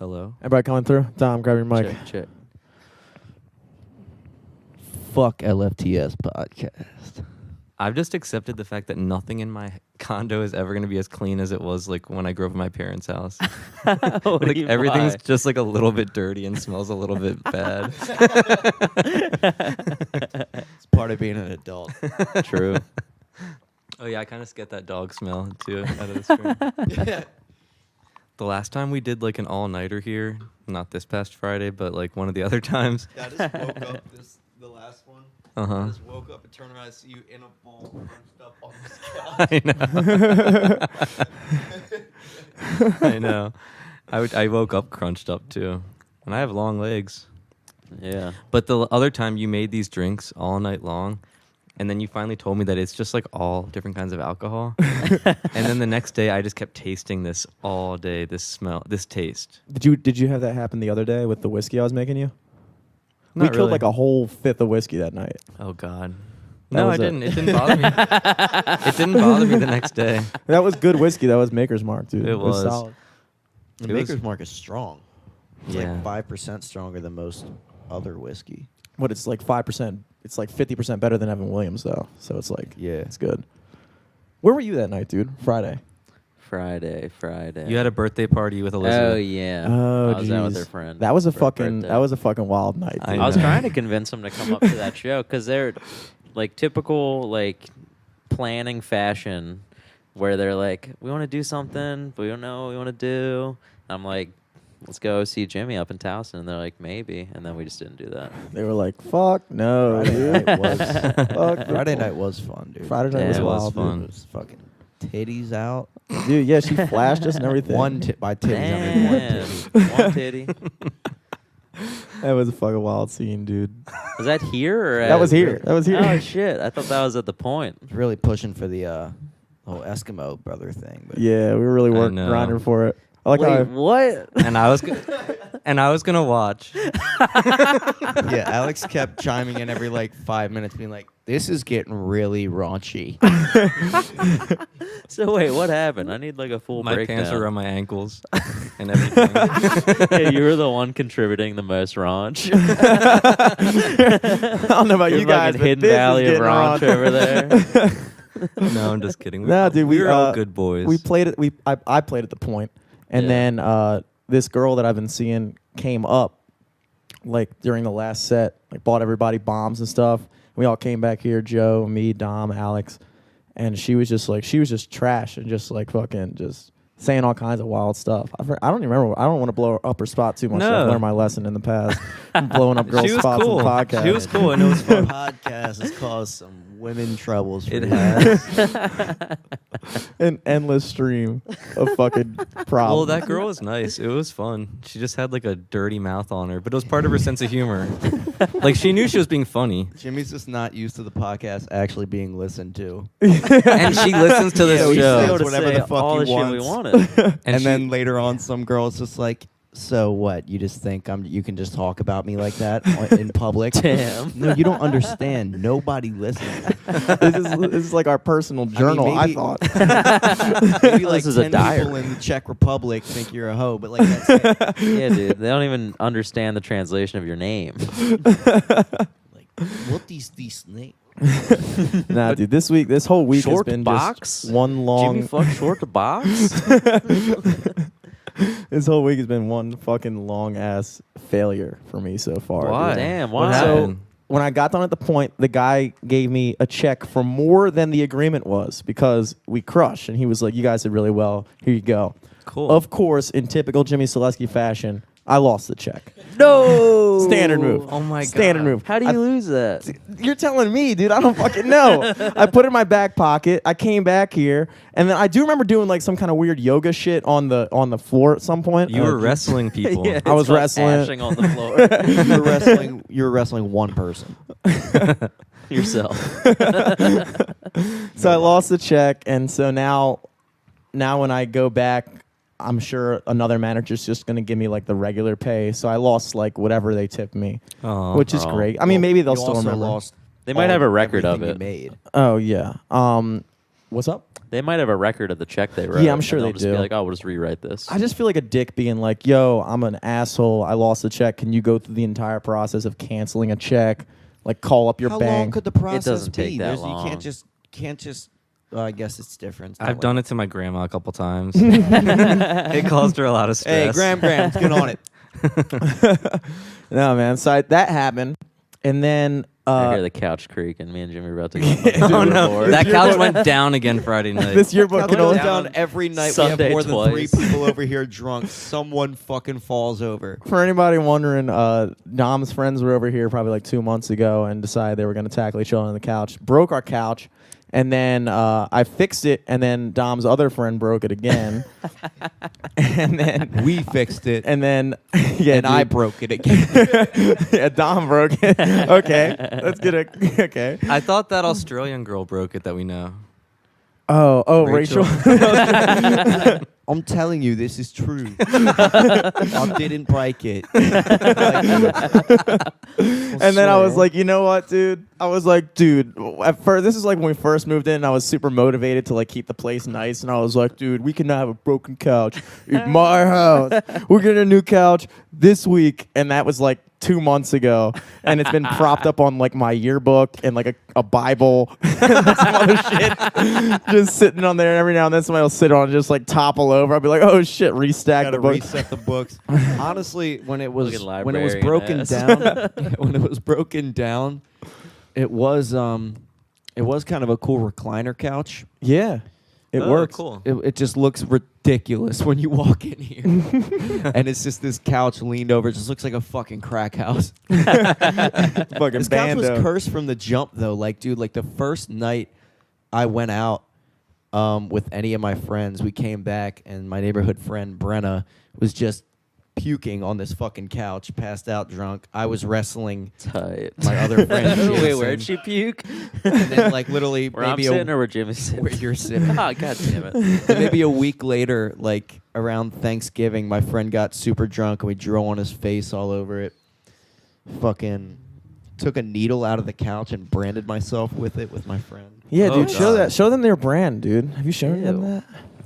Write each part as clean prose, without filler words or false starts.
Hello. Everybody coming through? Dom, grab your mic. Check. Fuck LFTS podcast. I've just accepted the fact that nothing in my condo is ever going to be as clean as it was like when I grew up in my parents' house. Like everything's just like a little bit dirty and smells a little bit bad. It's part of being an adult. True. Oh yeah, I kind of get that dog smell too out of this room. Yeah. The last time we did like an all-nighter here, not this past Friday, but like one of the other times. I just woke up the last one. I just woke up and turned around and see you in a ball crunched up on the couch. I know. I know. I woke up crunched up too, and I have long legs. Yeah. But the other time you made these drinks all night long, and then you finally told me that it's just like all different kinds of alcohol. And then the next day I just kept tasting this all day, this smell, this taste. Did you have that happen the other day with the whiskey I was making you? We Not killed really. like a whole fifth of whiskey that night. Oh God. That No, was I didn't. It didn't bother me. It didn't bother me the next day. That was good whiskey. That was Maker's Mark, dude. It was. solid. The It was- Maker's Mark is strong. It's Yeah. like 5% stronger than most other whiskey. What, it's like 5%. It's like 50% better than Evan Williams, though. So it's like, Yeah. it's good. Where were you that night, dude? Friday. Friday. You had a birthday party with Elizabeth. Oh yeah. Oh, I was out with jeez. her friend. That was a for her fucking birthday. wild night. I dude. I was know. trying to convince him to come up to that show because they're like typical like planning fashion where they're like, we want to do something, but we don't know what we want to do. I'm like, let's go see Jimmy up in Towson. And they're like, maybe. And then we just didn't do that. They were like, fuck no, Friday dude. night was Fuck Friday night was fun, dude. Friday night Yeah, was it was wild, fun. It was fucking titties out. dude. Yeah, she flashed us and everything. By titties, I mean one Damn. titty. One titty. That was a fucking wild scene, dude. Was that here or That was here. That was here. Oh shit! I thought that was at the point. Really pushing for the whole Eskimo brother thing. But Yeah, we were really I know. grinding for it. I like how Wait, what? And I was gonna watch. yeah, Alex kept chiming in every like 5 minutes, being like, "This is getting really raunchy." So wait, what happened? I need like a full My breakdown. pants were around my ankles and everything. Yeah, you were the one contributing the most raunch. I don't know about You're you guys, fucking but Hidden this is Valley of getting raunch raunch. over there. No, I'm just kidding. No, dude, we we were all uh, good boys. We played it. I played at the point, and Yeah. then this girl that I've been seeing came up, like during the last set, like bought everybody bombs and stuff. We all came back here, Joe, me, Dom, Alex, and she was just trash and just like fucking just saying all kinds of wild stuff. I don't even remember. I don't want to blow her up her spot too much. So I've No. learned my lesson in the past. I'm blowing up girls' She was spots cool. on podcasts. She was cool and it was fun. Podcast has caused some women troubles. For It you. has. An endless stream of fucking problems. Well, that girl was nice. It was fun. She just had like a dirty mouth on her, but it was part of her sense of humor. Like she knew she was being funny, Jimmy's just not used to the podcast actually being listened to. and she listens to this Yeah, we show. said Able to whatever say the fuck all he the shit we wants. wanted. And she- then later on, some girl's just like, "So what? You just think you can just talk about me like that in public?" Damn. No, you don't understand. Nobody listens. this is like our personal journal. I, maybe- thought. Maybe like This is a 10 diary. people in the Czech Republic think you're a hoe, but like that's it. Yeah, dude. They don't even understand the translation of your name. Like, what these names? Nah, dude. This whole week Short has been box? just one long. Jimmy fuck short the box? This whole week has been one fucking long ass failure for me so far. Why? dude. Damn, What why? happened? When I got done at the point, the guy gave me a check for more than the agreement was because we crushed, and he was like, "You guys did really well. Here you go." Cool. Of course, in typical Jimmy Solesky fashion, I lost the check. No. Standard move. Oh my Standard God. move. How do you lose that? You're telling me, dude. I don't fucking know. I put it in my back pocket. I came back here, and then I do remember doing like some kind of weird yoga shit on the floor at some point. You were wrestling people. Yeah, I was it's called wrestling. ashing on the floor. You were wrestling one person. Yourself. So I lost the check, and so now when I go back, I'm sure another manager's just going to give me like the regular pay. So I lost like whatever they tipped me, Aw. which is Oh. great. I mean, maybe they'll You still also remember. lost They might have a record of everything it. you made. Oh yeah. What's up? They might have a record of the check they wrote. Yeah, I'm sure and they they'll just do. Be like, oh, we'll just rewrite this. I just feel like a dick being like, yo, I'm an asshole. I lost the check. Can you go through the entire process of canceling a check? Like, call up your How bank. long could the process doesn't be? take that long. You can't just. I guess it's different. I've done it to my grandma a couple times. It caused her a lot of stress. Hey, Graham, get on it. No, man. So that happened. And then... I hear the couch creak, and me and Jimmy are about to go. Oh no, that couch went down again Friday night. this yearbook can Goes only... down every night. Sunday we have more than twice. 3 people over here drunk. Someone fucking falls over. For anybody wondering, Dom's friends were over here probably like 2 months ago and decided they were going to tackle each other on the couch. Broke our couch. And then I fixed it, and then Dom's other friend broke it again. And then We fixed it, and then yeah, and I dude. broke it again. Yeah, Dom broke it. Okay, let's get it. Okay. I thought that Australian girl broke it that we know. Oh, Rachel. I'm telling you, this is true. I didn't break it. And then I was like, you know what, dude? I was like, dude, at first, this is like when we first moved in, and I was super motivated to like keep the place nice. And I was like, dude, we cannot have a broken couch in my house. We're getting a new couch this week. And that was like 2 months ago. And it's been propped up on like my yearbook and like a Bible and some other shit. Just sitting on there. And every now and then somebody will sit on it and just like topple over. I'll be like, oh shit, restack Gotta the book. reset the books. Honestly, when it was Fucking when it was librarian broken ass. down, when it was broken down, it was kind of a cool recliner couch. Yeah, it works. Cool. It just looks ridiculous when you walk in here, and it's just this couch leaned over. It just looks like a fucking crack house. Fucking This couch was bando. cursed from the jump, though. Like, dude, like the first night I went out with any of my friends, we came back, and my neighborhood friend Brenna was just puking on this fucking couch, passed out drunk. I was wrestling Tight. my other friend. Wait, Jason. where'd she puke? And then, like, literally Where I'm maybe sitting or where Jimmy's sitting? where you're sitting. Oh, god damn it. And maybe a week later, like around Thanksgiving, my friend got super drunk and we drew on his face all over it. Fucking took a needle out of the couch and branded myself with it with my friend. Yeah, Oh, dude, show God. that. Show them their brand, dude. Have you shown them Ew. that?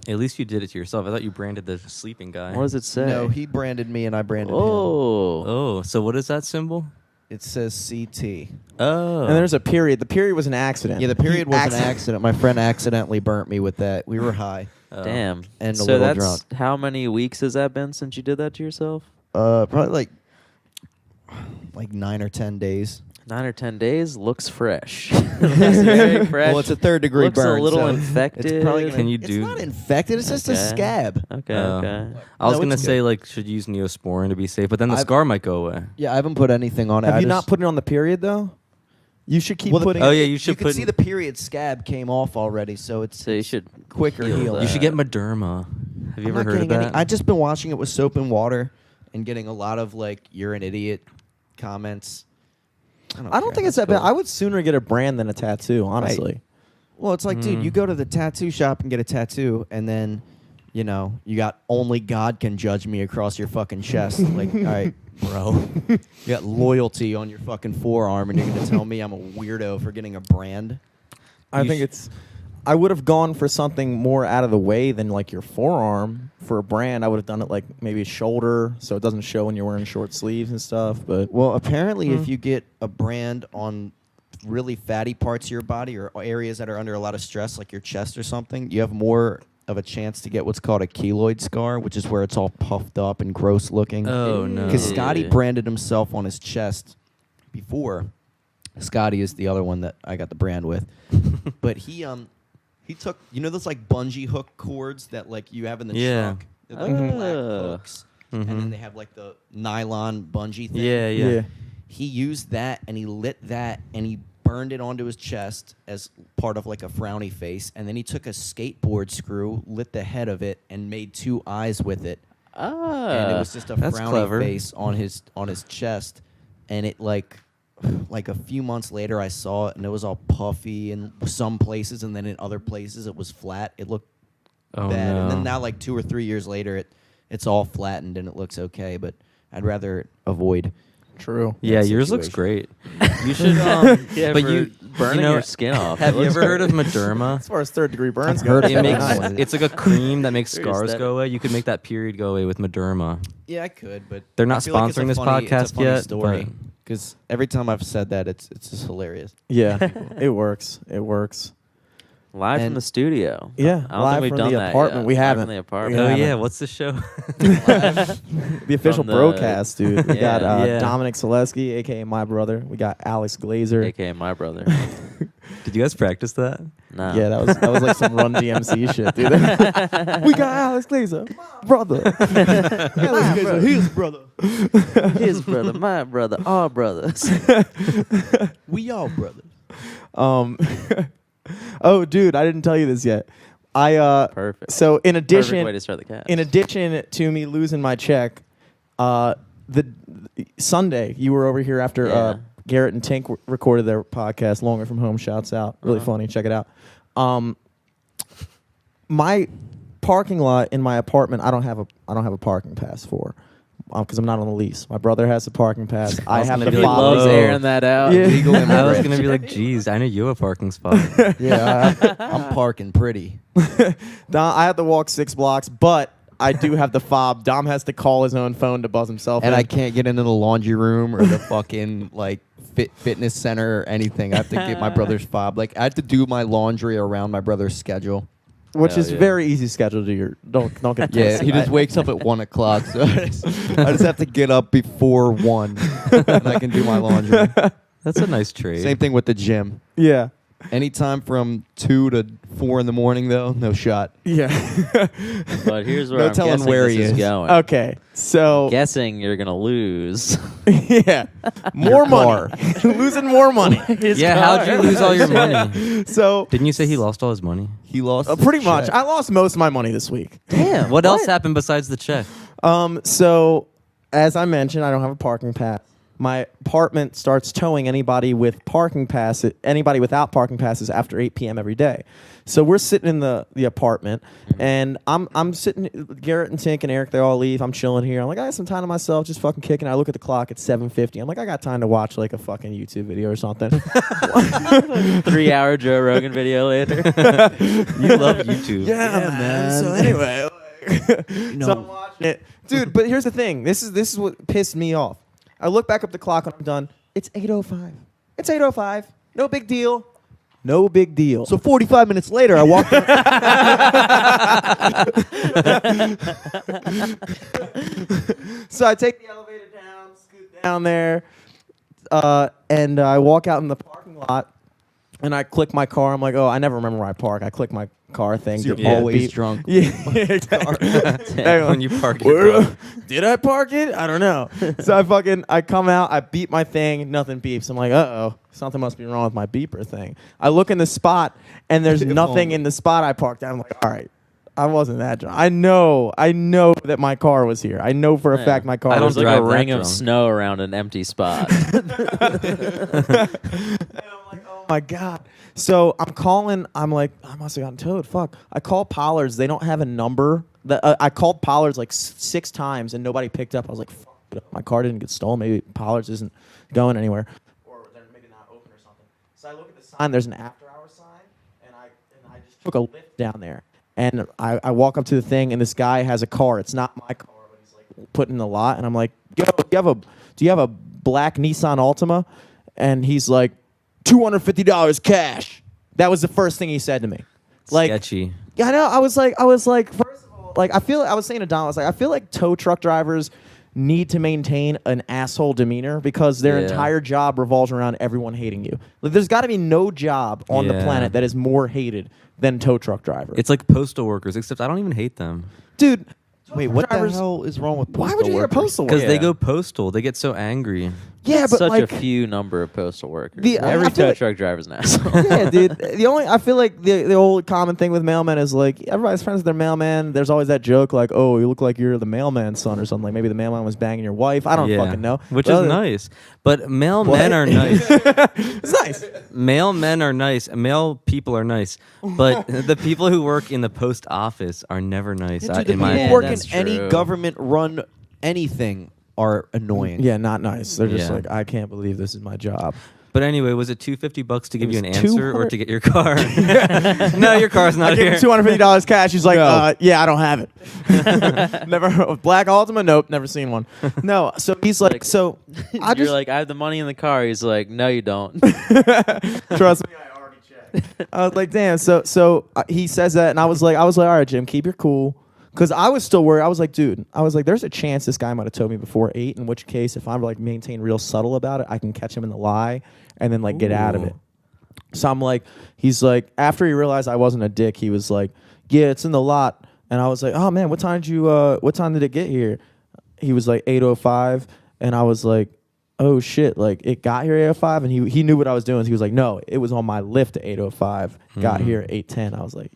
At least you did it to yourself. I thought you branded the sleeping guy. What does it say? No, he branded me and I branded him. Oh. Oh, so what is that symbol? It says CT. Oh. And there's a period. The period was an accident. Yeah, the period He was an accident. My friend accidentally burnt me with that. We were high Oh. Damn. and a So little that's drunk. how many weeks has that been since you did that to yourself? Probably like 9 or 10 days. 9 or 10 days. Looks fresh. Looks very fresh. Well, it's a third degree Looks burn. a little so infected. It's probably gonna, Can you it's do- not infected. It's just a Okay. scab. Okay, Oh. okay. I was No, gonna it's say good. like should use Neosporin to be safe, but then the I've- scar might go away. Yeah, I haven't put anything on it. Have I you just, not put it on the period though? You should keep Well, the- putting. Oh yeah, you should You can put. see the period scab came off already, so it's So you should quicker heal heal. that. you should get Mederma. Have you I'm ever not heard of getting that? I just been washing it with soap and water and getting a lot of like "you're an idiot" comments. I don't think it's that bad. I would sooner get a brand than a tattoo, honestly. Well, it's like, dude, you go to the tattoo shop and get a tattoo, and then, you know, you got "only God can judge me" across your fucking chest. Like, all right, bro, you got loyalty on your fucking forearm, and you're gonna tell me I'm a weirdo for getting a brand? I You think sh- it's. I would have gone for something more out of the way than like your forearm for a brand. I would have done it like maybe shoulder, so it doesn't show when you're wearing short sleeves and stuff. But Well, apparently, if you get a brand on really fatty parts of your body or areas that are under a lot of stress, like your chest or something, you have more of a chance to get what's called a keloid scar, which is where it's all puffed up and gross looking. Oh no. Because Scotty Yeah. branded himself on his chest before. Scotty is the other one that I got the brand with. But he took, you know those like bungee hook cords that like you have in the Yeah. truck? They're like the black Oh. hooks. And then Mhm. they have like the nylon bungee thing. Yeah, yeah. He used that and he lit that and he burned it onto his chest as part of like a frowny face. And then he took a skateboard screw, lit the head of it, and made 2 eyes with it. Ah. And it was just a that's frowny clever. face on his chest. And it like a few months later I saw it and it was all puffy in some places, and then in other places it was flat. It looked Oh bad. no. And then now like 2 or 3 years later it's all flattened and it looks okay, but I'd rather avoid. true. Yeah, that yours looks situation. great. You should. Yeah, but for you burning know, your skin off. Have It you looks ever heard of great. Mederma? As far as third-degree burns I've go, heard it's of It Yeah, very makes nice. nice. it's like a cream that makes Very scars aesthetic. go away. You could make that period go away with Mederma. Yeah, I could, but They're I not feel like it's a sponsoring this funny- it's a podcast funny yet, story, because every time I've said that, it's just hilarious. Yeah, it works. It works. Live from And- the studio. Yeah, I don't live think we've from done the that apartment. yet. We Live haven't. from the apartment. Oh haven't. yeah, what's the show? The official From the- BroCast, dude. We got Yeah. Dominic Solesky, aka my brother. We got Alex Glazer. AKA my brother. Did you guys practice that? No. Yeah, that was like some Run DMC shit, dude. We got Alex Glazer, my brother. Alex Glazer, his brother. His brother, my brother, our brothers. We all brothers. Oh, dude, I didn't tell you this yet. I Perfect. So in Perfect way addition, to start the cast. in addition to me losing my check, the Sunday you were over here after Yeah. Garrett and Tink recorded their podcast, Longer From Home. Shouts out, really funny. Check it out. My parking lot in my apartment, I don't have a parking pass for, because I'm not on the lease. My brother has a parking pass. I was have gonna to be he like, follow. loves whoa. airing that out. Yeah. Legal I was immigrant. gonna be like, geez, I know you have a parking spot. Yeah, I'm parking pretty. I have to walk 6 blocks, but I do have the fob. Dom has to call his own phone to buzz himself And in. I can't get into the laundry room or the fucking like fitness center or anything. I have to get my brother's fob. Like I have to do my laundry around my brother's schedule. which Hell is yeah. very easy schedule to your. Don't get Yeah, twisted. he just wakes up at 1 o'clock, so I just have to get up before 1, and I can do my laundry. That's a nice trade. Same thing with the gym. Yeah, Anytime from 2 to 4 in the morning, though, no shot. yeah. But here's where No I'm telling guessing where this he is is. going. Okay, so Guessing you're gonna lose. yeah, more money, losing more money. Yeah, how'd you lose all your money? So Didn't you say he lost all his money? He lost his pretty much, check. I lost most of my money this week. Damn. What else happened besides the check? So as I mentioned, I don't have a parking pass. My apartment starts towing anybody with parking pass, anybody without parking passes after 8 p.m. every day. So we're sitting in the apartment, and I'm sitting. Garrett and Tink and Eric, they all leave. I'm chilling here. I'm like, I got some time to myself, just fucking kicking. I look at the clock. It's 7:50. I'm like, I got time to watch like a fucking YouTube video or something. 3-hour Joe Rogan video later. You love YouTube. Yeah, man. So anyway, so I'm watching it, dude. But here's the thing. This is what pissed me off. I look back up the clock when I'm done. It's 8:05. It's 8:05. No big deal. No big deal. So 45 minutes later, I walked up. So I take the elevator down, scoot down there, and I walk out in the parking lot, and I click my car. I'm like, oh, I never remember where I park. I click my car thing. So you're get all always beat. drunk. Yeah, exactly. When you park your Where- car. Did I park it? I don't know. So I come out, I beep my thing, nothing beeps. I'm like, uh-oh, something must be wrong with my beeper thing. I look in the spot, and there's If nothing only. in the spot I parked at. I'm like, all right, I wasn't that drunk. I know that my car was here. I know for a Yeah. fact my car I was don't There's like a drive that ring of drunk. snow around an empty spot. And I'm like, oh my God. So I'm calling. I'm like, I must have gotten towed. Fuck. I call Pollard's. They don't have a number. I called Pollard's like 6 times and nobody picked up. I was like, fuck. My car didn't get stolen. Maybe Pollard's isn't going anywhere. Or they're maybe not open or something. So I look at the sign. There's an after-hour sign. And I just took a lift down there. And I walk up to the thing, and this guy has a car. It's not my car, but he's like put in the lot. And I'm like, yo, do you have a black Nissan Altima? And he's like, $250 cash. That was the first thing he said to me. Like, Sketchy. yeah, I know. I was like, first of all, like, I was saying to Don, I was like, I feel like tow truck drivers need to maintain an asshole demeanor because their Yeah. entire job revolves around everyone hating you. Like, there's got to be no job on the Yeah. planet that is more hated than tow truck driver. It's like postal workers, except I don't even hate them. Dude, Wait, what the drivers- hell is wrong with Why would you postal get a workers? postal worker? Because they Yeah. go postal. They get so angry. Yeah, but Such like, a few number of postal workers. The- I Every feel tow like- truck driver's an asshole. yeah, dude. I feel like the old common thing with mailmen is like everybody's friends with their mailman. There's always that joke like, oh, you look like you're the mailman's son or something. Like maybe the mailman was banging your wife. I don't Yeah. fucking know. Which But is nice. But male men are nice. It's nice. Male men are nice. Male people are nice. But the people who work in the post office are never nice. Yeah, dude, the in my people Yeah, work in that's any true. government-run anything are annoying. Yeah, not nice. They're just Yeah. like, I can't believe this is my job. But anyway, was it $250 to give you an was answer or 200 to get your car? No, your car's not I gave here. him $250 cash. He's like, No. yeah, I don't have it. Never Black Altima. Nope, never seen one. No, so he's like, so I You're just like, I have the money in the car. He's like, no, you don't. trust me, I already checked. I was like, damn. So he says that, and I was like, all right, Jim, keep your cool. Because I was still worried. I was like, dude, there's a chance this guy might have told me before 8, in which case, if I'm like maintain real subtle about it, I can catch him in the lie and then like get out of it. So I'm like, he's like, after he realized I wasn't a dick, he was like, yeah, it's in the lot. And I was like, oh man, what time did it get here? He was like 8:05, and I was like, oh shit, like it got here at 8:05, and he knew what I was doing. So he was like, no, it was on my lift at 8:05, got here at 8:10. I was like,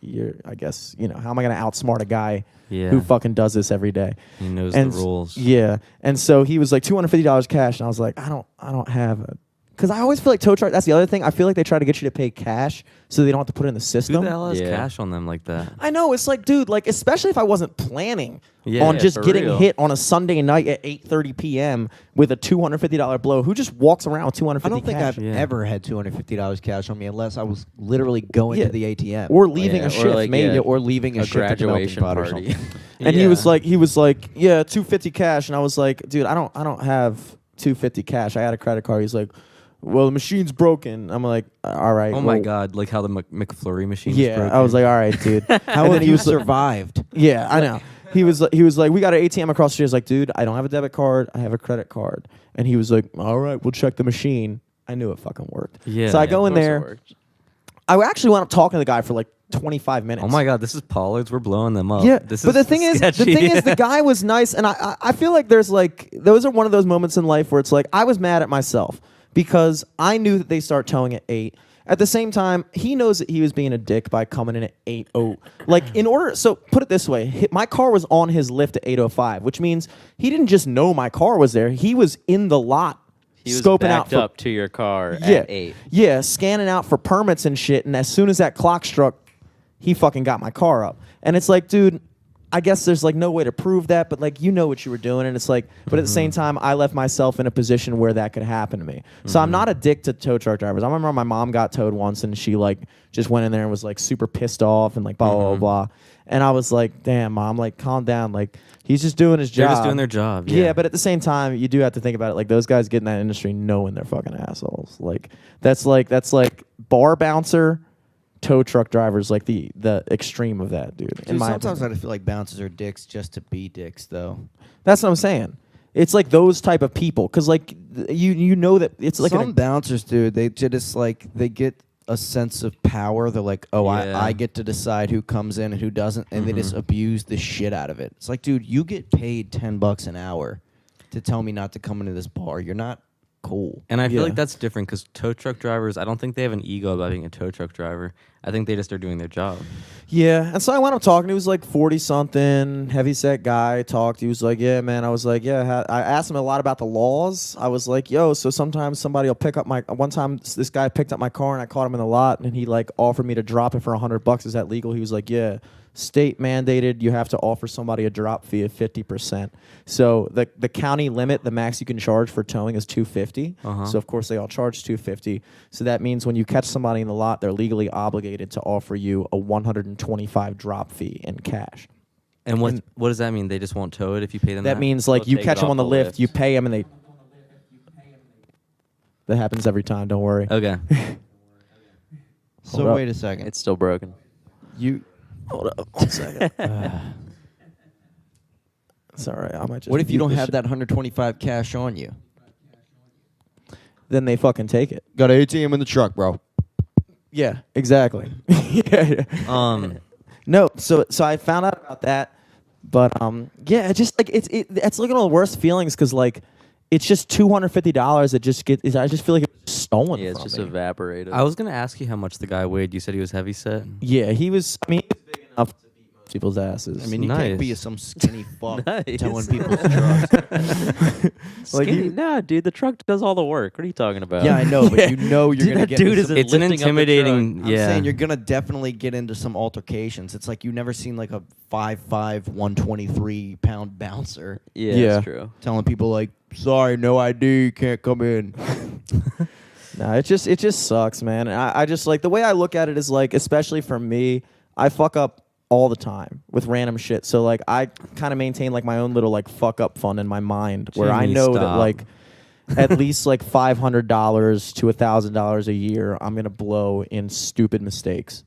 I guess, how am I gonna outsmart a guy who fucking does this every day? He knows the rules. Yeah. And so he was like $250 cash, and I was like, I don't have a, because I always feel like tow truck, that's the other thing. I feel like they try to get you to pay cash so they don't have to put it in the system. Who the hell has Yeah. cash on them like that? I know, it's like, dude, like especially if I wasn't planning Yeah, on just for getting real. hit on a Sunday night at 8:30 p.m. with a $250 blow. Who just walks around with $250 I don't think cash? I've Yeah. ever had $250 cash on me unless I was literally going Yeah. to the ATM Or leaving Yeah, a or shift, like, maybe. Yeah, or leaving a A shift at the melting graduation pot or party. something. And Yeah. he was like, yeah, $250 cash, and I was like, dude, I don't have $250 cash. I had a credit card. He's like, well, the machine's broken. I'm like, all right. Oh my well, God! Like how the McFlurry machine. Yeah, broken. I was like, all right, dude. How And have then he you was like, survived? yeah, I know. He was like, we got an ATM across the street. I was like, dude, I don't have a debit card. I have a credit card. And he was like, all right, we'll check the machine. I knew it fucking worked. Yeah. So I Yeah, go Of in course it there. worked. I actually wound up talking to the guy for like 25 minutes. Oh my God! This is Pollard's. We're blowing them up. Yeah, This but is the thing is, the guy was nice, and I feel like there's like those are one of those moments in life where it's like I was mad at myself because I knew that they start towing at 8. At the same time, he knows that he was being a dick by coming in at 8:00. Like so put it this way, my car was on his lift at 8:05, which means he didn't just know my car was there. He was in the lot. He was scoping out backed for, up to your car yeah, at 8. Yeah, scanning out for permits and shit. And as soon as that clock struck, he fucking got my car up. And it's like, dude, I guess there's like no way to prove that, but like you know what you were doing. And it's like, but at the same time, I left myself in a position where that could happen to me. So I'm not a dick to tow truck drivers. I remember my mom got towed once, and she like just went in there and was like super pissed off and like blah blah blah blah. And I was like, damn, mom, like calm down. Like he's just doing his job. They're just doing their job. Yeah, but at the same time, you do have to think about it. Like those guys get in that industry knowing they're fucking assholes. Like that's like bar bouncer, tow truck drivers, like the extreme of that, dude. In Dude, my sometimes opinion. I feel like bouncers are dicks just to be dicks, though. That's what I'm saying. It's like those type of people, because like you know that it's like Some bouncers, dude, they just like they get a sense of power. They're like, oh, Yeah. I get to decide who comes in and who doesn't, and they just abuse the shit out of it. It's like, dude, you get paid $10 an hour to tell me not to come into this bar. You're not cool. And I feel Yeah. like that's different because tow truck drivers, I don't think they have an ego about being a tow truck driver. I think they just are doing their job. Yeah, and so I wound up talking. He was like 40-something, heavy-set guy. Talked. He was like, yeah, man. I was like, yeah. I asked him a lot about the laws. I was like, yo, so sometimes somebody will pick up my... One time, this guy picked up my car, and I caught him in the lot, and he like offered me to drop it for $100. Is that legal? He was like, yeah. State mandated, you have to offer somebody a drop fee of 50%. So the county limit, the max you can charge for towing is $250. So of course they all charge $250. So that means when you catch somebody in the lot, they're legally obligated to offer you a $125 drop fee in cash. And what does that mean? They just won't tow it if you pay them That means like They'll you take catch it them off on the the lift, lift. you pay them, and they. That happens every time. Don't worry. Okay. So Hold up. wait a second. It's still broken. You. Hold up, 1 second. It's all right. I might just. What if you mute don't this have shit. that 125 cash on you? Then they fucking take it. Got an ATM in the truck, bro. Yeah, exactly. yeah. No, so I found out about that, but yeah, it just like it's like one of the worst feelings because like it's just $250 that just I just feel like it's stolen. Yeah, it's from just me. evaporated. I was going to ask you how much the guy weighed. You said he was heavy set. Yeah, he was. I mean, he was big enough to beat most people's asses. I mean, you Nice. can't be some skinny fuck Nice. towing people's trucks. like Skinny? he- Nah, dude, the truck does all the work. What are you talking about? Yeah, I know, but you know you're Dude, gonna that get. dude into is some- It's an lifting up the intimidating. I'm Yeah. saying you're gonna definitely get into some altercations. It's like you've never seen like a 5'5", 123-pound bouncer Yeah, Yeah. that's true. telling people like, "Sorry, no ID, can't come in." No, it just sucks, man. And I just like the way I look at it is like, especially for me, I fuck up all the time with random shit. So like I kind of maintain like my own little like fuck up fund in my mind where I Jimmy, know that stop. like at least like $500 to $1,000 a year I'm gonna blow in stupid mistakes.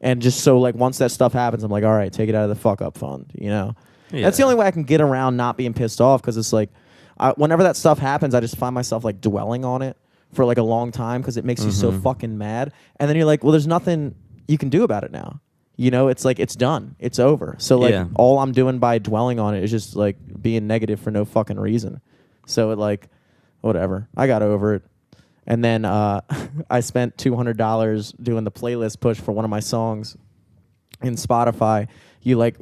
And just so like once that stuff happens, I'm like, all right, take it out of the fuck up fund, you know? Yeah. That's the only way I can get around not being pissed off because it's like whenever that stuff happens, I just find myself like dwelling on it for like a long time because it makes you so fucking mad. And then you're like, well, there's nothing you can do about it now. You know, it's like it's done. It's over. So like all I'm doing by dwelling on it is just like being negative for no fucking reason. So it like whatever. I got over it. And then I spent $200 doing the playlist push for one of my songs in Spotify. You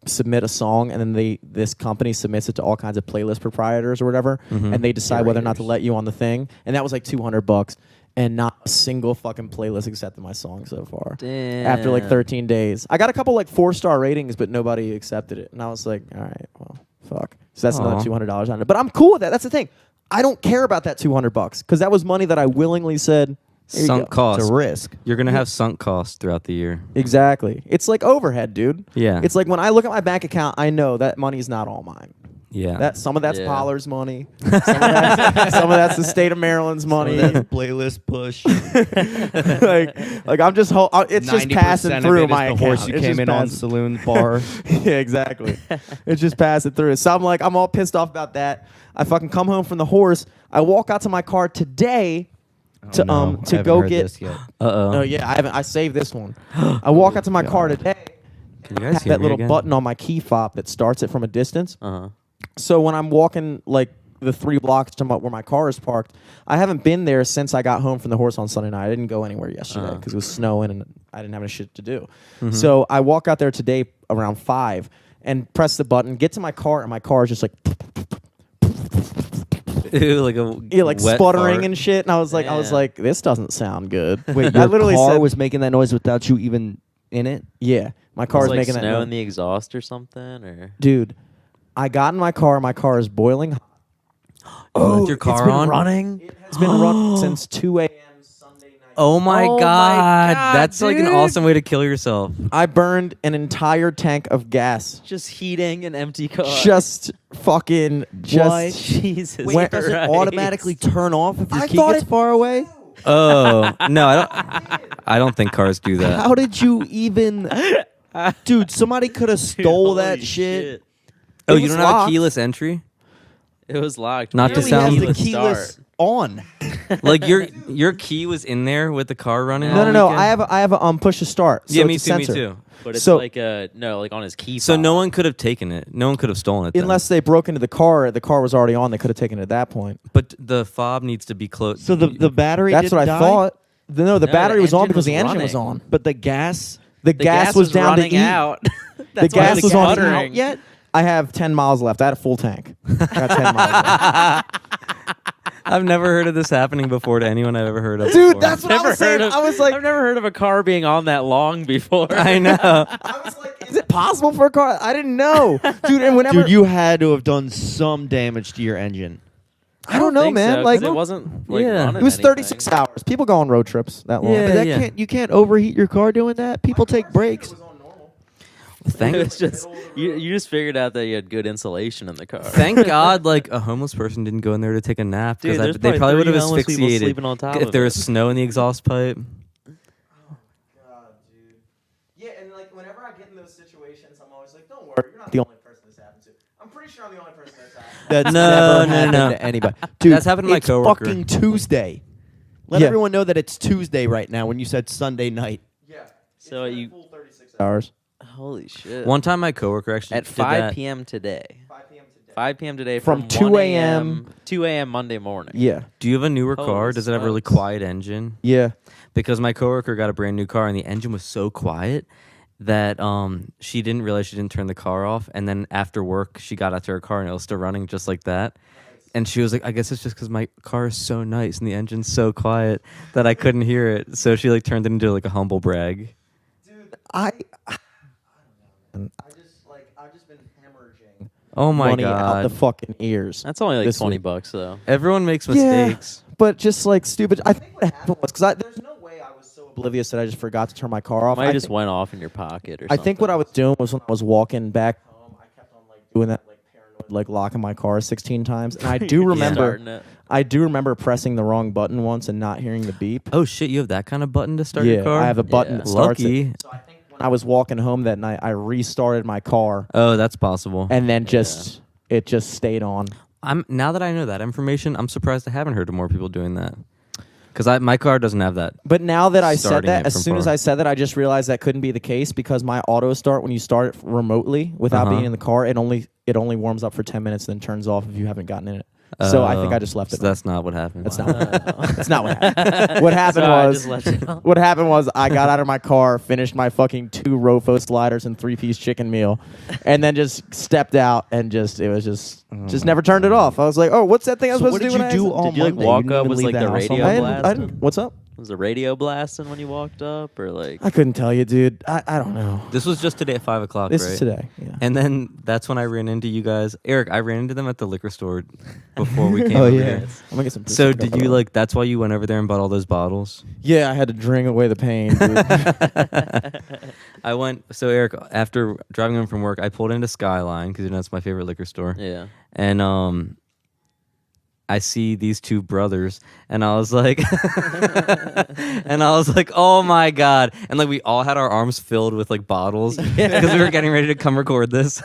submit a song and then this company submits it to all kinds of playlist proprietors or whatever, and they decide whether or not to let you on the thing. And that was like $200, and not a single fucking playlist accepted my song so far. Damn. After like 13 days, I got a couple like 4-star ratings, but nobody accepted it. And I was like, all right, well, fuck. So that's another $200 on it. But I'm cool with that. That's the thing. I don't care about that $200 because that was money that I willingly said. Sunk cost. It's a risk. You're gonna have sunk costs throughout the year. Exactly. It's like overhead, dude. Yeah. It's like when I look at my bank account, I know that money's not all mine. Yeah. That some of that's Yeah. Pollard's money. Some of that's the state of Maryland's money. Playlist push. like I'm just it's just 90% passing of through it is my the account. horse you It's came just in on passing- saloon bar. Yeah, exactly. It's just passing through. So I'm like, I'm all pissed off about that. I fucking come home from the horse. I walk out to my car today to go get. Uh-oh. Oh yeah, I haven't. I saved this one. I walk out to my car today. Can you guys Have hear that me little again? button on my key fob that starts it from a distance. Uh-huh. So when I'm walking like the 3 blocks to where my car is parked, I haven't been there since I got home from the horse on Sunday night. I didn't go anywhere yesterday because it was snowing and I didn't have any shit to do. So I walk out there today around 5 and press the button, get to my car, and my car is just like Ew, like a like wet sputtering fart. and shit. And I was Yeah. like, this doesn't sound good. Wait, I your literally car said, was making that noise without you even in it? yeah, my Was car is like making that snow noise. in the exhaust or something, or Dude, I got in my car. My car is boiling hot. Oh, left your car it's been on? running. It has been running since 2 a.m. Sunday night. Oh my Oh my god. God, That's like an dude. awesome way to kill yourself. I burned an entire tank of gas. Just heating an empty car. Just fucking Why? Jesus. Wait, does it Christ. automatically turn off if your I key thought gets it- far away? Oh no, I don't think cars do that. How did you even... Dude, somebody could have stole that Holy shit. Oh, It you was don't have a locked. keyless entry? It was locked. Not to Clearly sound- has the Keyless keyless start. on. Like your key was in there with the car running? all No. weekend? I have a push to start. So Yeah, it's me a too, me sensor. too. But it's So- like like on his key. So fob. no one could have taken it. No one could have stolen it. then. Unless they broke into the car was already on. They could have taken it at that point. But the fob needs to be closed. So the battery That's didn't what I die? thought. No, the No, battery the was on engine because was the engine was running. on. But the gas... The The gas was down to running E. out. That's why gas was on buttering. out yet? I have 10 miles left. I had a full tank. I got 10 miles left. I've never heard of this happening before to anyone I've ever heard of. Dude, before. that's what I was saying. I was like, I've never heard of a car being on that long before. I know. I was like, is it possible for a car? I didn't know, dude. And whenever Dude, you had to have done some damage to your engine. I don't know, think man. so, 'cause like it wasn't. Like, Yeah. running it was anything. 36 hours. People go on road trips that long. Yeah. But that you can't overheat your car doing that. People take breaks. Thank, It's just you just figured out that you had good insulation in the car. thank God, like a homeless person didn't go in there to take a nap Dude, because there's they probably probably would have 3 homeless people asphyxiated sleeping on top if of there it. was snow in the exhaust pipe. God, dude. Yeah, and like whenever I get in those situations, I'm always like, don't worry, you're not the only person this happened to. I'm pretty sure I'm the only person that's happened. That's No, never no, happened no. to anybody. Dude, That's happened to my it's coworker. fucking Tuesday. Let Yeah. everyone know that it's Tuesday right now when you said Sunday night. Yeah. So you- full 36 hours. Holy shit! One time, my coworker actually at did 5 that. p.m. today. 5 p.m. today. 5 p.m. today From 2 1 a.m. 2 a.m. Monday morning. Yeah. Do you have a newer Holy car? Does it have a really smokes. quiet engine? Yeah. Because my coworker got a brand new car and the engine was so quiet that she didn't realize she didn't turn the car off. And then after work, she got out to her car and it was still running just like that. And she was like, I guess it's just because my car is so nice and the engine's so quiet that I couldn't hear it. So she like turned it into like a humble brag. Dude, I've just been hemorrhaging Oh my money out God. the fucking ears. That's only like This 20 week. bucks though. Everyone makes Yeah. mistakes. but just like stupid. I think what happened was because there's no way I was so oblivious that I just forgot to turn my car off. Might I just thi- went off in your pocket or I something. think what I was doing was when I was walking back home, I kept on like doing that like paranoid like locking my car 16 times, and I do remember. Starting it. I do remember pressing the wrong button once and not hearing the beep. Oh shit, you have that kind of button to start yeah, your car? I have a button Yeah. that starts Lucky. it. So I think when I was walking home that night, I restarted my car Oh, that's possible. and then it just stayed on. Now that I know that information, I'm surprised I haven't heard of more people doing that. Because my car doesn't have that. But now that I said Starting that, it as from soon as far. I said that, I just realized that couldn't be the case because my auto start, when you start it remotely without Uh-huh. being in the car, it only warms up for 10 minutes and then turns off if you haven't gotten in it. So I think I just left So it. on. that's not what happened. That's not. That's not what happened. What happened So I was. just left it on. What happened was I got out of my car, finished my fucking 2 Rofo sliders and 3-piece chicken meal, and then just stepped out and it was just never turned it off. I was like, oh, what's that thing I was So supposed what to did do? you when do I all Did you, like, Monday? walk didn't up? even Was, leave like, the the house on radio I Monday? blasting? what's up? Was the radio blasting when you walked up, or like? I couldn't tell you, dude. I don't know. This was just today at 5 o'clock, This right? is today. Yeah. And then that's when I ran into you guys. Eric, I ran into them at the liquor store before we came Oh over yeah. here. I'm gonna get some. So Prosecco. did you like, that's why you went over there and bought all those bottles? Yeah, I had to drink away the pain, dude. I went, so Eric, after driving home from work, I pulled into Skyline because that's my favorite liquor store. Yeah. And I see these 2 brothers, and I was like, oh my god! And like we all had our arms filled with like bottles because we were getting ready to come record this,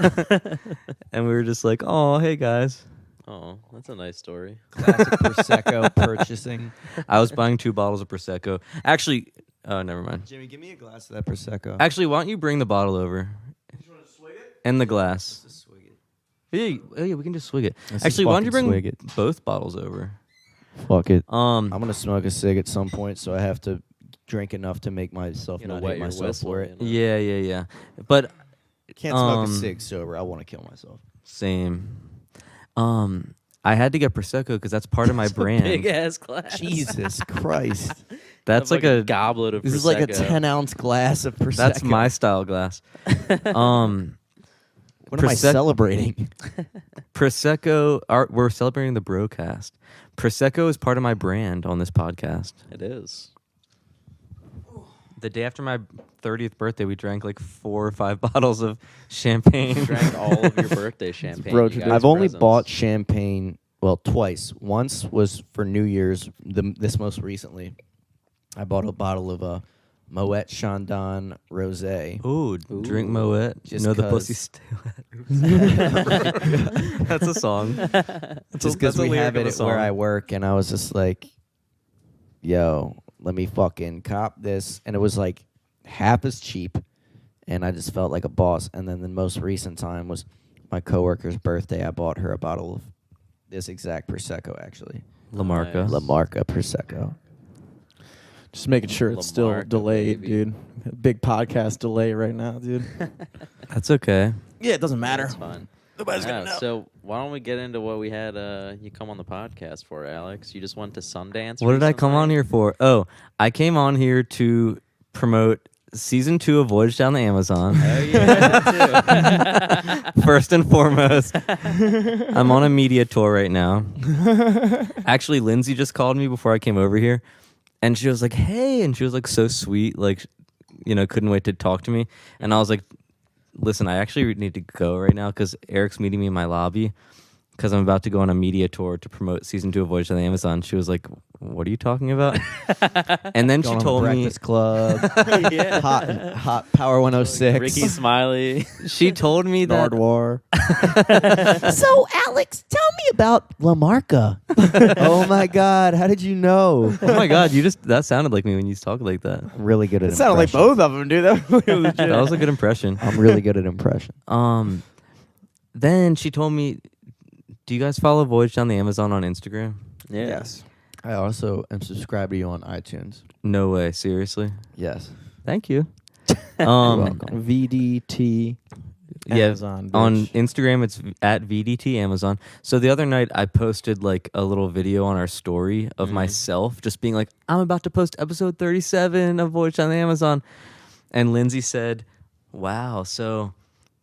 and we were just like, oh hey guys. Oh, that's a nice story. Classic Prosecco purchasing. I was buying 2 bottles of Prosecco. Actually, never mind. Jimmy, give me a glass of that Prosecco. Actually, why don't you bring the bottle over? And the glass. Yeah, we can just swig it. Let's Actually, just why don't you fucking bring swig it. both bottles over? Fuck it. Um, I'm gonna smoke a cig at some point, so I have to drink enough to make myself You know, not wet hate your myself whistle, for it. you know? yeah. But Can't smoke a Um, cig sober. I want to kill myself. same. I had to get Prosecco because that's part of my brand. Big ass glass. Jesus Christ! That's like a goblet of This is like a Prosecco. 10-ounce glass of Prosecco. that's my style glass. What am I Prosec- celebrating? Prosecco. We're celebrating the BroCast. Prosecco is part of my brand on this podcast. It is. The day after my 30th birthday, we drank like 4 or 5 bottles of champagne. Drank all of your birthday champagne. bro you tradition. got I've only presents. bought champagne, well, twice. Once was for New Year's. This most recently, I bought a bottle of Moet Chandon Rosé. Ooh, drink Moet. Just know the 'cause- pussy still wet. That's a song. Just because we have it at where I work, and I was just like, yo, let me fucking cop this. And it was like half as cheap, and I just felt like a boss. And then the most recent time was my coworker's birthday. I bought her a bottle of this exact Prosecco, actually. La Marca. Nice. La Marca Prosecco. Just making sure it's still Lamarca, delayed, baby. dude. Big podcast delay right now, dude. That's okay. Yeah, it doesn't matter. That's fine. Nobody's Yeah, gonna know. so why don't we get into what we had you come on the podcast for, Alex? You just went to Sundance. What did I come on recently? here for? Oh, I came on here to promote season 2 of Voyage Down the Amazon. Oh yeah, First and foremost, I'm on a media tour right now. Actually, Lindsay just called me before I came over here, and she was like, "Hey," and she was like so sweet, like, couldn't wait to talk to me. And I was like, "Listen, I actually need to go right now because Eric's meeting me in my lobby because I'm about to go on a media tour to promote season 2 of Voyage Down the Amazon." She was like, "What are you talking about?" And then she Going on the told me, Breakfast Club. yeah. Hot Power 106. Ricky Smiley. she told me that Nardwar. So, Alex, tell me about La Marca. Oh my God, how did you know? oh my god, that sounded like me when you talk like that. I'm really good at It sounded like impressions. both of them, dude. That was legit. That was a good impression. I'm really good at impression. Then she told me, "Do you guys follow Voyage Down the Amazon on Instagram?" Yeah. Yes. I also am subscribed to you on iTunes. No way, seriously. Yes. Thank you. welcome. VDT Yeah, Amazon. on bitch. Instagram it's at VDT Amazon. So the other night I posted like a little video on our story of myself just being like, "I'm about to post episode 37 of Voyage Down the Amazon," and Lindsay said, "Wow." So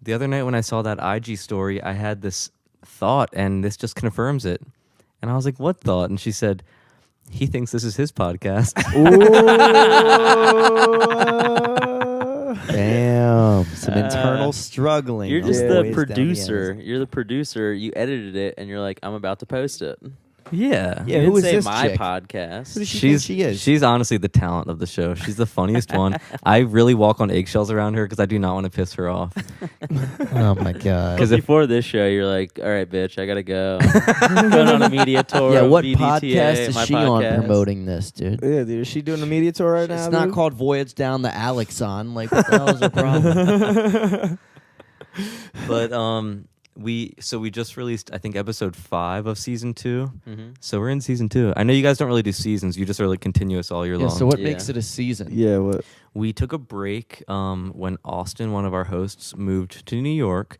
the other night when I saw that IG story, I had this thought, and this just confirms it. And I was like, "What thought?" And she said, He thinks this is his podcast. Damn. Some internal struggling. You're on just the the ways down producer. Amazon. You're the producer. You edited it, and you're like, I'm about to post it. Yeah. Yeah, You who didn't is say this my chick? podcast. Who does she think she is? She's honestly the talent of the show. She's the funniest one. I really walk on eggshells around her because I do not want to piss her off. Oh my god. Because before this show, you're like, all right, bitch, I gotta go. Going on a media tour. Yeah, of what BDTA, podcast is my she on podcast. promoting this, dude? Yeah, dude. Is she doing a media tour right now? It's not dude? called Voyage Down the Alexon. Like, what the hell is the problem? But we just released, I think, episode 5 of season 2. Mm-hmm. So we're in season 2. I know you guys don't really do seasons. You just are like continuous all year Yeah, long. so what Yeah. makes it a season? Yeah, what? We took a break when Austin, one of our hosts, moved to New York.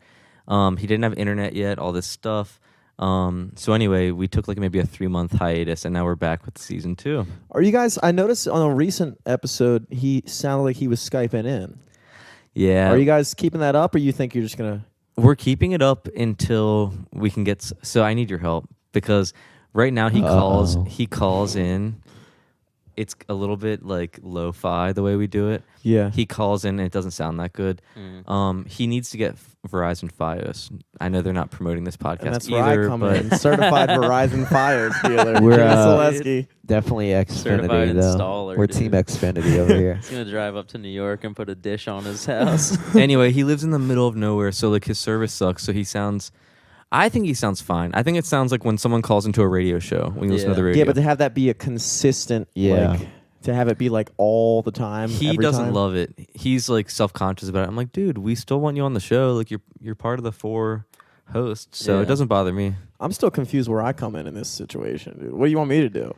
He didn't have internet yet, all this stuff. So anyway, we took like maybe a 3-month hiatus, and now we're back with season 2. Are you guys? I noticed on a recent episode, he sounded like he was Skyping in. Yeah. Are you guys keeping that up, or you think you're just gonna? We're keeping it up until we can get. So I need your help because right now he calls in. It's a little bit like lo-fi the way we do it. Yeah. He calls in and it doesn't sound that good. He needs to get Verizon Fios. I know they're not promoting this podcast And that's where either, I come but in, certified Verizon Fios dealer. We're, Jimmy uh, Solesky. Definitely Certified Xfinity, though. installer, We're dude. Team Xfinity over here. He's gonna drive up to New York and put a dish on his house. anyway, he lives in the middle of nowhere, so like his service sucks. So he sounds. I think he sounds fine. I think it sounds like when someone calls into a radio show when you listen to the Yeah. radio. Yeah, but to have that be a consistent, Yeah. like, to have it be like all the time. He every doesn't time. love it. He's like self-conscious about it. I'm like, dude, we still want you on the show. Like you're part of the 4 hosts, so Yeah. it doesn't bother me. I'm still confused where I come in this situation, dude. What do you want me to do?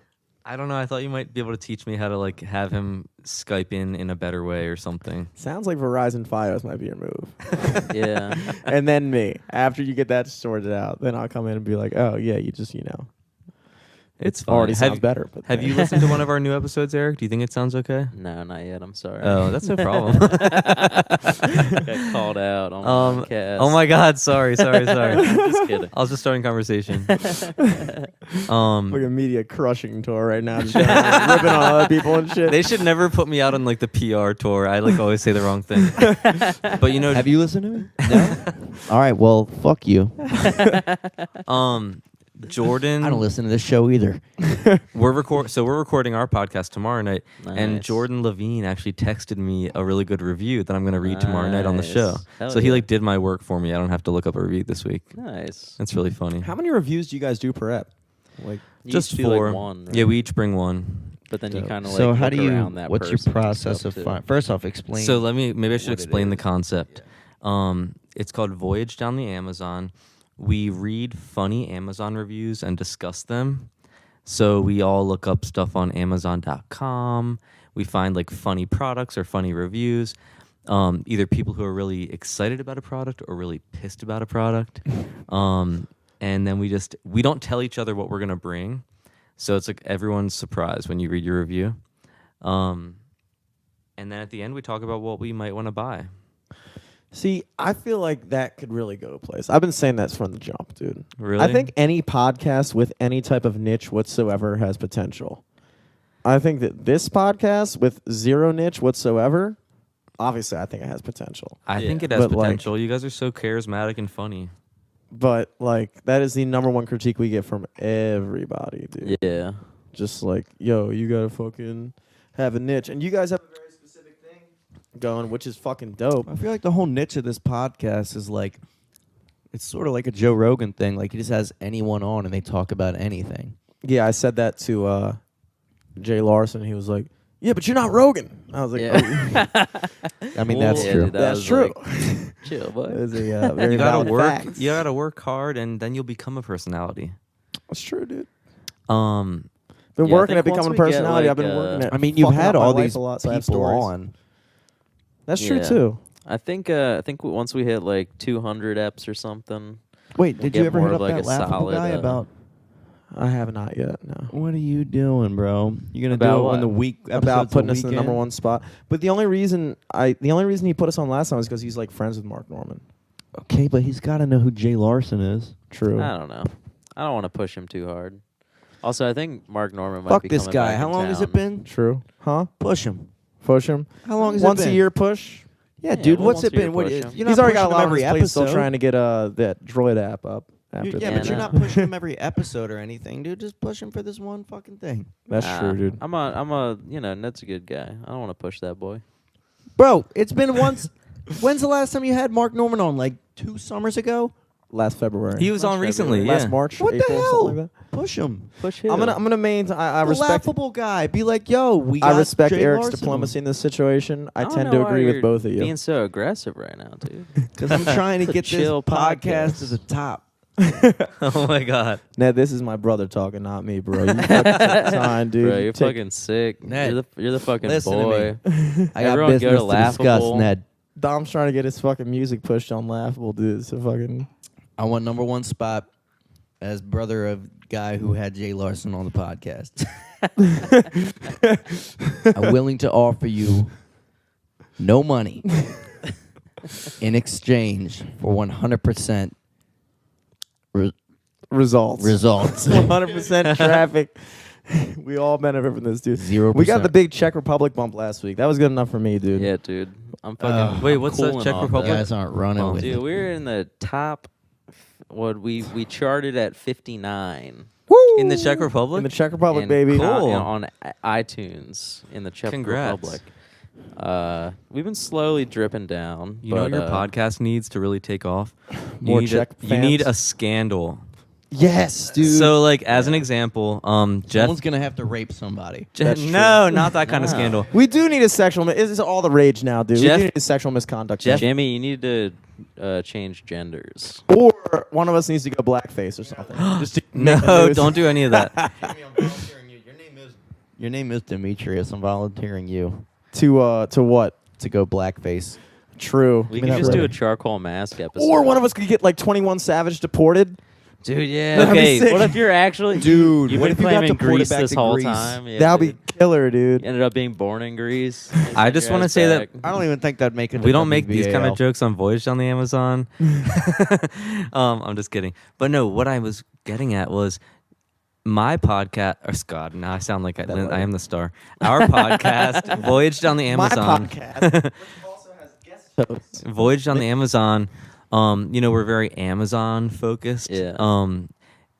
I don't know. I thought you might be able to teach me how to like have him Skype in a better way or something. Sounds like Verizon Fios might be your move. Yeah. And then me, after you get that sorted out, then I'll come in and be like, oh yeah, you just It's fine. already have, sounds better. But have you listened to one of our new episodes, Eric? Do you think it sounds okay? No, not yet. I'm sorry. Oh, that's no problem. Got called out on the podcast. Oh my God! Sorry. Just kidding. I was just starting conversation. like a media crushing tour right now, just ripping on other people and shit. They should never put me out on like the PR tour. I like always say the wrong thing. But you know, Have you listened to me? No? All right, well, fuck you. Jordan. I don't listen to this show either. We're recording our podcast tomorrow night, and Nice. Jordan Levine actually texted me a really good review that I'm going to read tomorrow night on the Nice. show. Hell So he yeah. like did my work for me. I don't have to look up a review this week. Nice. That's really funny. How many reviews do you guys do per ep? Like, You Just each do, 4. like, one, right? Yeah, we each bring one. But then you Dope. kind of like So how look do you? around that What's your person and process stuff, of too. First off, explain. So maybe I should what it explain the is. concept. It's called Voyage Down the Amazon. We read funny Amazon reviews and discuss them. So we all look up stuff on Amazon.com. We find like funny products or funny reviews. Either people who are really excited about a product or really pissed about a product. And then we don't tell each other what we're gonna bring. So it's like everyone's surprised when you read your review. And then at the end we talk about what we might want to buy. see, I feel like that could really go to place. I've been saying that from the jump, dude. Really? I think any podcast with any type of niche whatsoever has potential. I think that this podcast with zero niche whatsoever, obviously, I think it has potential. I Yeah. think it has But, like- potential. You guys are so charismatic and funny. But like, that is the number one critique we get from everybody, dude. Yeah. Just like, yo, you gotta fucking have a niche, and you guys have a very specific thing going, which is fucking dope. I feel like the whole niche of this podcast is like, it's sort of like a Joe Rogan thing. Like he just has anyone on and they talk about anything. Yeah, I said that to Jay Larson. He was like, "Yeah, but you're not Rogan." I was like, Yeah. I mean, Well, that's yeah, true. dude, that "That's was true." like, chill, bud. That is a very You gotta valid work. fact. You gotta work hard, and then you'll become a personality. That's true, dude. Um, Been Yeah, I working at think becoming a once we get, personality. like, I've been working at. I mean, you've fucking had up my all life these a lot, so I have people stories. on. That's true Yeah. too. I think once we hit like 200 eps or something. Wait, We'll did get you ever more hit of, up like, that a laughable solid, guy about? I have not yet. No. What are you doing, bro? You gonna About do it what? on the week About putting us in the weekend? number one spot. But the only reason he put us on last time was because he's like friends with Mark Norman. Okay, but he's got to know who Jay Larson is. True. I don't know. I don't want to push him too hard. Also, I think Mark Norman might Fuck be this coming guy. back How in long has town. it been? True. Huh? Push him. Push him. How long has Once it been? a year push. Yeah, Yeah, dude. well, What's once it a year been? What, push you're him. not He's already pushing got a him lot on every his plate. Still episode. trying to get that droid app up. After Yeah, that. but you're no. not pushing him every episode or anything, dude. Just push him for this one fucking thing. That's true, dude. I'm Ned's a good guy. I don't want to push that boy. Bro, it's been once. When's the last time you had Mark Norman on? Like 2 summers ago? Last February. He was on Last recently. February. Yeah. last March. What April, the hell? Something like that. Push him. Push him. I'm gonna maintain. I The respect. laughable guy. Be like, yo, we got I respect Jay Eric's Larson. diplomacy in this situation. I don't tend know to why agree with you're both of you. Being so aggressive right now, dude. Because I'm trying to It's a get this chill podcast podcast. to the top. Oh my god. Ned, this is my brother talking, not me, bro. You fucking take time, dude. Bro, You you're take- fucking sick. Ned, You're the fucking listen to boy. me. I got Everyone go business to to discuss, Laughable. Ned. Dom's trying to get his fucking music pushed on Laughable, dude. So fucking. I want #1 spot as brother of guy who had Jay Larson on the podcast. I'm willing to offer you no money in exchange for 100% Results. results. 100% traffic. We all benefit from this, dude. 0%. We got the big Czech Republic bump last week. That was good enough for me, dude. Yeah, dude. I'm fucking. Wait, what's the cooling Czech off Republic? You that. guys aren't running Oh, with Dude, it. we were in the top. What we charted at 59. Woo! In the Czech Republic? In the Czech Republic, in- baby. Cool. on iTunes in the Czech Congrats. Republic. We've been slowly dripping down. You know but, what your podcast needs to really take off? More you need Czech you need fans? a scandal. Yes, dude. So like as an example, Jeff Someone's going to have to rape somebody. That's true. No, not that kind of No. scandal. We do need a sexual. It's all the rage now, dude. Jeff- we do need a sexual misconduct. Jeff- Jimmy, you need to change genders. Or one of us needs to go blackface or something. Just to make the No, news. don't do any of that. Jimmy, I'm volunteering you. Your name is Demetrius. I'm volunteering you To what? to go blackface. True. We Give me can that just do a rating. charcoal mask episode. Or one of us could get like 21 Savage deported. Dude, yeah. That'd be Okay, sick. what if you're actually. Dude, you've what been if you got claiming deported Greece back this to whole Greece? time? Yeah, That'd be dude. killer, dude. You ended up being born in Greece. I just want to say that I don't even think that'd make it. we don't make these kind of jokes on Voyage on the Amazon. I'm just kidding. But no, what I was getting at was my podcast. Or God, now I sound like I am the star. Our podcast, Voyage on the Amazon. My podcast. which also has guest hosts. Voyage on the Amazon. We're very Amazon focused. Yeah.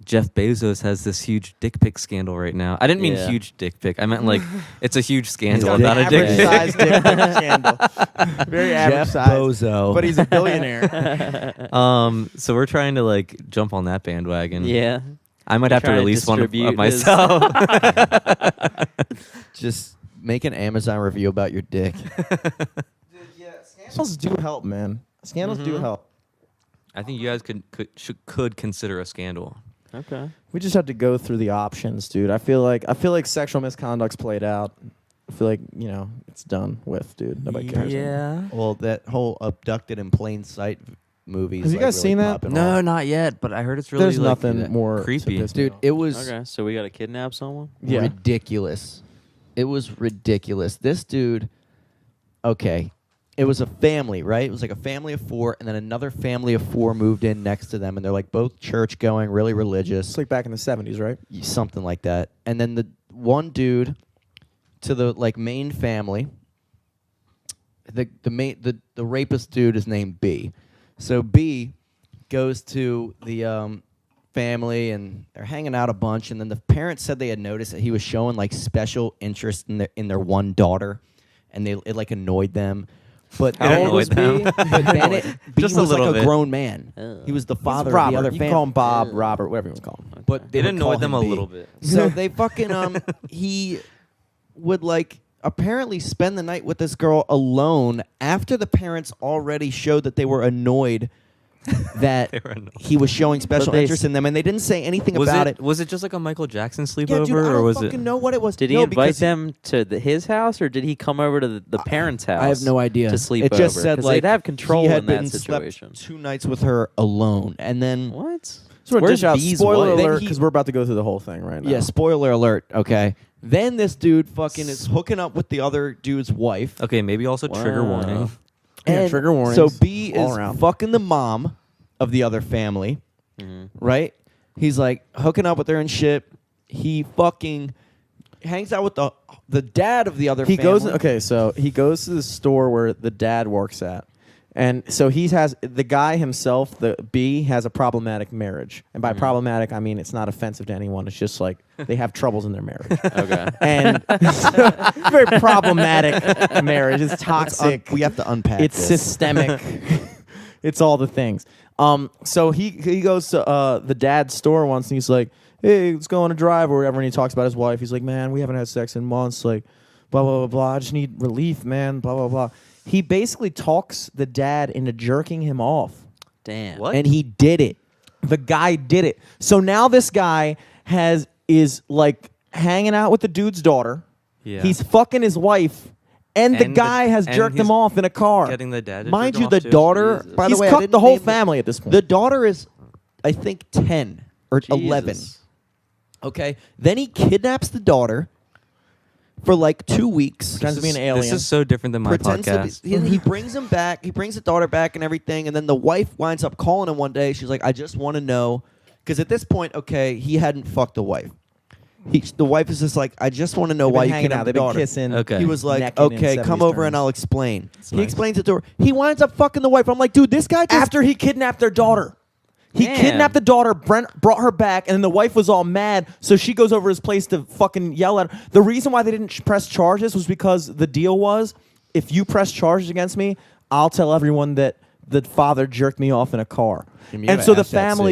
Jeff Bezos has this huge dick pic scandal right now. I didn't mean Yeah. huge dick pic. I meant like it's a huge He's scandal got about an a dick average pic. size dick pic scandal. Very average Jeff size. Bozo. But he's a billionaire. So we're trying to like jump on that bandwagon. Yeah. I might have to trying to release one of distribute his- myself. Just make an Amazon review about your dick. Scandals do help, man. Scandals do Mhm. help. I think you guys could consider a scandal. Okay. We just have to go through the options, dude. I feel like sexual misconduct's played out. I feel like, it's done with, dude. Nobody cares. anymore. Well, that whole abducted in plain sight movie. Have you guys seen that? No, not yet. But I heard it's really There's like, nothing more creepy. to piss me Dude, off. it was Okay. So we got to kidnap someone? Yeah. ridiculous. It was ridiculous. This dude, okay, it was a family, right? It was like a family of 4, and then another family of 4 moved in next to them, and they're like both church going, really religious. It's like back in the 70s, right? Something like that. And then the one dude to the like main family, the rapist dude is named B. So B goes to the family and they're hanging out a bunch, and then the parents said they had noticed that he was showing like special interest in their one daughter, and it like annoyed them. But How then old was B? But then B Just was a little like a bit. grown man. Oh. He was the father Robert. of the other You family. can call him Bob, Robert, whatever you want to call him. But they It would annoyed call them him a B. little bit. So they fucking he would like apparently spend the night with this girl alone after the parents already showed that they were annoyed that They were annoyed. he was showing special they interest in them, and they didn't say anything Was about it was it just like a Michael Jackson Yeah, sleepover, dude, I or don't was fucking it? know what it was. Did he No, invite because them to his house, or did he come over to the parents' house? I have no idea. To sleep it just over? said 'Cause like they'd have control he had in that been situation. Slept 2 nights with her alone, and then What? So Where's dish out. B's Spoiler wife? alert, Then he- because we're about to go through the whole thing right now. yeah, spoiler alert. Okay, then this dude fucking is hooking up with the other dude's wife. Okay, maybe also trigger Wow. warning. Yeah, And trigger warnings So B all is around. fucking the mom of the other family, Mhm. right? He's like hooking up with her and shit. he fucking hangs out with the dad of the other He family. goes so he goes to the store where the dad works at. And so he has the guy himself, the B, has a problematic marriage. And by problematic, I mean it's not offensive to anyone. It's just like they have troubles in their marriage. Okay. And very problematic marriage. It's toxic. We have to unpack It's this. systemic. It's all the things. So he goes to the dad's store once and he's like, hey, let's go on a drive or whatever. And he talks about his wife. He's like, man, we haven't had sex in months. Like, blah, blah, blah, blah. I just need relief, man. Blah, blah, blah. He basically talks the dad into jerking him off. Damn. What? And he did it. The guy did it. So now this guy is like hanging out with the dude's daughter. Yeah. He's fucking his wife. And the And guy has and jerked he's him off in a car. Getting the dad to Mind jerk you, him the off too. daughter, Jesus. by the He's way, I cooked didn't the whole name family at this point. The daughter is, I think, 10 or 11. Jesus. Okay. Then he kidnaps the daughter for like 2 weeks. Pretends to be an alien. This is so different than my Pretends to podcast. be, he brings him back. He brings the daughter back and everything. And then the wife winds up calling him one day. She's like, I just want to know. Because at this point, okay, he hadn't fucked the wife. The wife is just like, I just want to know They've why been you hanging kidnapped out. the They've been daughter. kissing. Okay. He was like, necking in okay, come 70s over terms. and I'll explain. He nice. explains it to her. He winds up fucking the wife. I'm like, dude, this guy just After he kidnapped their daughter. He Damn. kidnapped the daughter, Brent brought her back, and then the wife was all mad, so she goes over his place to fucking yell at her. The reason why they didn't press charges was because the deal was, if you press charges against me, I'll tell everyone that the father jerked me off in a car. You And gotta so the ask that, family